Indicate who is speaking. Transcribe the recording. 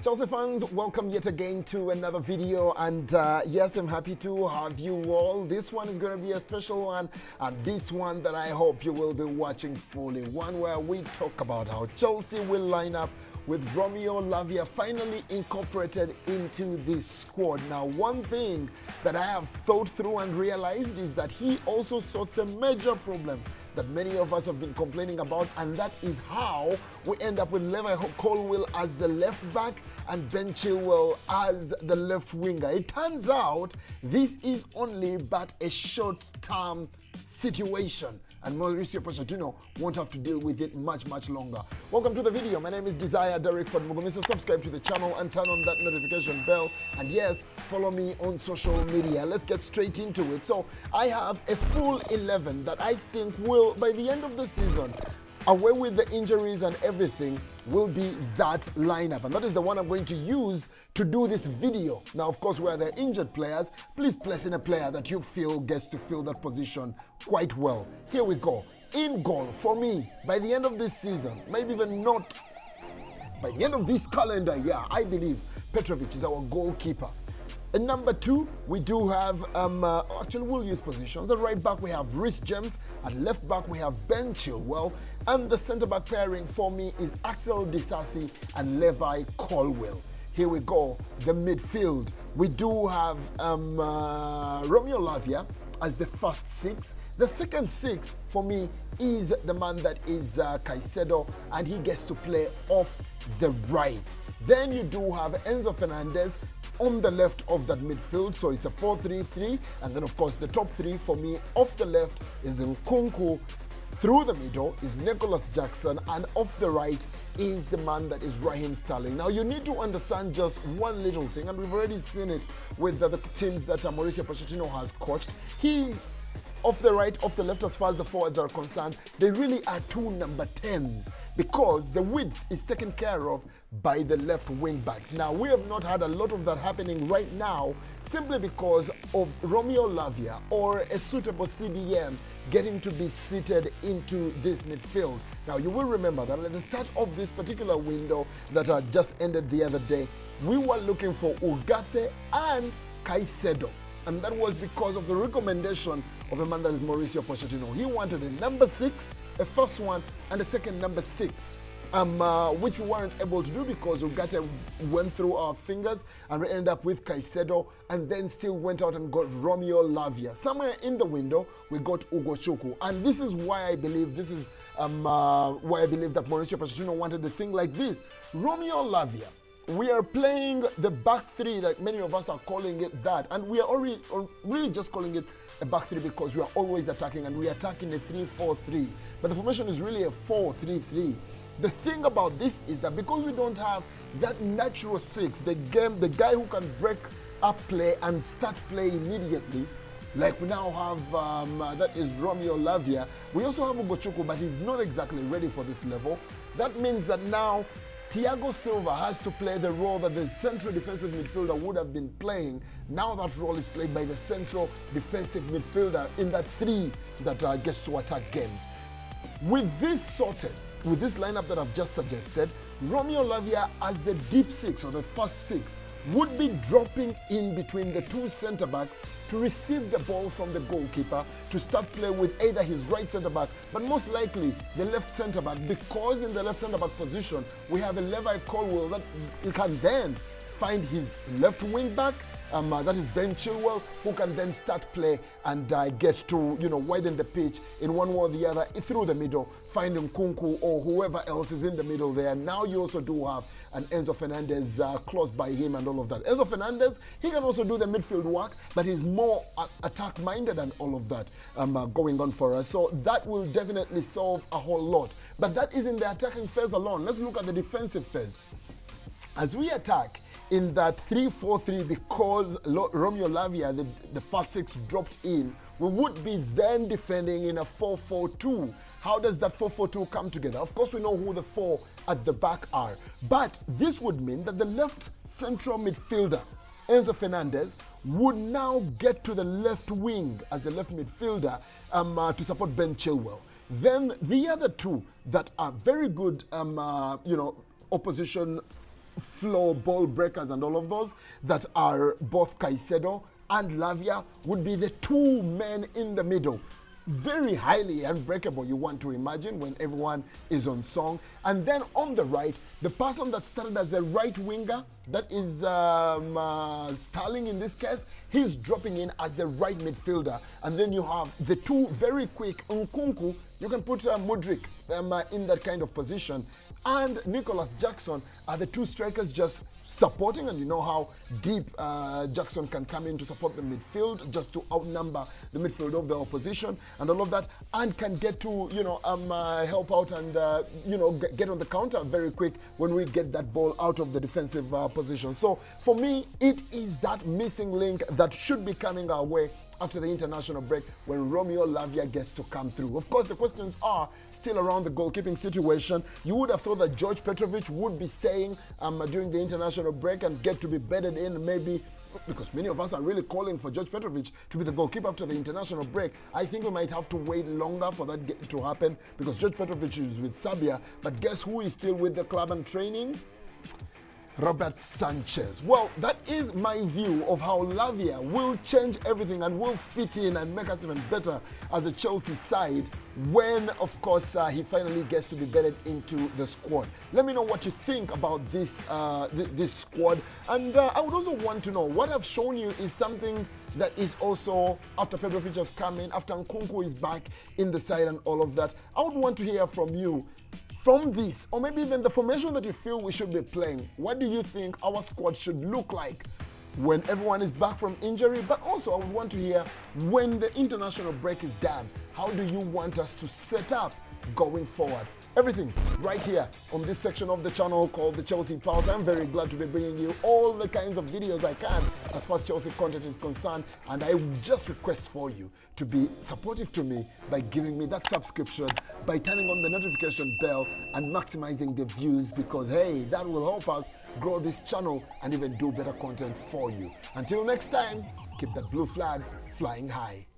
Speaker 1: Chelsea fans, welcome yet again to another video, and yes, I'm happy to have you all. This one is going to be a special one, and this one that I hope you will be watching fully, one where we talk about how Chelsea will line up with Romeo Lavia finally incorporated into this squad. Now, one thing that I have thought through and realized is that he also sorts a major problem that many of us have been complaining about, and that is how we end up with Levi Colwill as the left back and Ben Chilwell as the left winger. It turns out this is only but a short-term situation, and Mauricio Pochettino won't have to deal with it much longer. Welcome to the video. My name is Desire Derek Fadmugomisa. Subscribe to the channel and turn on that notification bell, and yes, follow me on social media. Let's get straight into it. So I have a full 11 that I think will, by the end of the season, away with the injuries and everything, will be that lineup, and that is the one I'm going to use to do this video. Now, of course, where there are injured players, please place in a player that you feel gets to fill that position quite well. Here we go. In goal, for me, by the end of this season, maybe even not by the end of this calendar year, I believe Petrovic is our goalkeeper. In number 2, we do have, actually we'll use positions. At right back, we have Rhys James. At left back, we have Ben Chilwell. And the centre-back pairing for me is Axel Disasi and Levi Colwill. Here we go, the midfield. We do have Romeo Lavia as the first 6. The second 6 for me is the man that is Caicedo, and he gets to play off the right. Then you do have Enzo Fernandez on the left of that midfield, so it's a 4-3-3, and then of course the top 3 for me off the left is Nkunku, through the middle is Nicholas Jackson, and off the right is the man that is Raheem Sterling. Now you need to understand just one little thing, and we've already seen it with the teams that Mauricio Pochettino has coached. He's off the right, off the left, as far as the forwards are concerned, they really are 2 number 10s because the width is taken care of by the left wing backs. Now, we have not had a lot of that happening right now simply because of Romeo Lavia or a suitable CDM getting to be seated into this midfield. Now, you will remember that at the start of this particular window that just ended the other day, we were looking for Ugarte and Caicedo. And that was because of the recommendation of the man that is Mauricio Pochettino. He wanted a number 6, a first one, and a second number 6. Which we weren't able to do because Ugarte went through our fingers and we ended up with Caicedo, and then still went out and got Romeo Lavia. Somewhere in the window, we got Ugochukwu. And this is why I believe that Mauricio Pochettino wanted a thing like this. Romeo Lavia. We are playing the back 3, like many of us are calling it that, and we are already really just calling it a back 3 because we are always attacking, and we are attacking a 3-4-3. But the formation is really a 4-3-3. The thing about this is that because we don't have that natural 6, the guy who can break up play and start play immediately, like we now have, that is Romeo Lavia. We also have Ugochukwu, but he's not exactly ready for this level. That means that now Thiago Silva has to play the role that the central defensive midfielder would have been playing. Now that role is played by the central defensive midfielder in that 3 that gets to attack games. With this sorted, with this lineup that I've just suggested, Romeo Lavia as the deep 6 or the first 6 would be dropping in between the 2 centre-backs to receive the ball from the goalkeeper to start play with either his right centre-back, but most likely the left centre-back, because in the left centre-back position we have a Levi Colwill that he can then find his left wing back, that is Ben Chilwell, who can then start play and get to widen the pitch in one way or the other through the middle, finding Nkunku or whoever else is in the middle there. Now you also do have an Enzo Fernandez close by him and all of that. Enzo Fernandez, he can also do the midfield work, but he's more attack-minded and all of that going on for us. So that will definitely solve a whole lot. But that isn't the attacking phase alone. Let's look at the defensive phase. As we attack in that 3-4-3, because Romeo Lavia, the first 6 dropped in, we would be then defending in a 4-4-2. How does that 4-4-2 come together? Of course, we know who the 4 at the back are. But this would mean that the left central midfielder, Enzo Fernandez, would now get to the left wing as the left midfielder to support Ben Chilwell. Then the other 2 that are very good, opposition flow ball breakers and all of those that are both Caicedo and Lavia would be the two men in the middle. Very highly unbreakable, you want to imagine, when everyone is on song. And then on the right, the person that started as the right winger, that is Sterling in this case, he's dropping in as the right midfielder. And then you have the two very quick Nkunku, you can put Mudryk in that kind of position, and Nicholas Jackson are the two strikers just supporting, and you know how deep Jackson can come in to support the midfield, just to outnumber the midfield of the opposition and all of that, and can get to, help out and, get on the counter very quick when we get that ball out of the defensive position. So for me, it is that missing link that should be coming our way after the international break when Romeo Lavia gets to come through. Of course, the questions are still around the goalkeeping situation. You would have thought that George Petrovic would be staying during the international break and get to be bedded in, maybe, because many of us are really calling for George Petrovic to be the goalkeeper after the international break. I think we might have to wait longer for that to happen, because George Petrovic is with Serbia, but guess who is still with the club and training? Robert Sanchez. Well, that is my view of how Lavia will change everything and will fit in and make us even better as a Chelsea side when, of course, he finally gets to be bedded into the squad. Let me know what you think about this this squad. And I would also want to know, what I've shown you is something that is also, after Petrovic has come in, after Nkunku is back in the side and all of that, I would want to hear from you. From this, or maybe even the formation that you feel we should be playing, what do you think our squad should look like when everyone is back from injury? But also, I would want to hear, when the international break is done, how do you want us to set up going forward? Everything right here on this section of the channel called the Chelsea Pulse. I'm very glad to be bringing you all the kinds of videos I can as far as Chelsea content is concerned, and I just request for you to be supportive to me by giving me that subscription, by turning on the notification bell and maximizing the views, because hey, that will help us grow this channel and even do better content for you. Until next time, keep that blue flag flying high.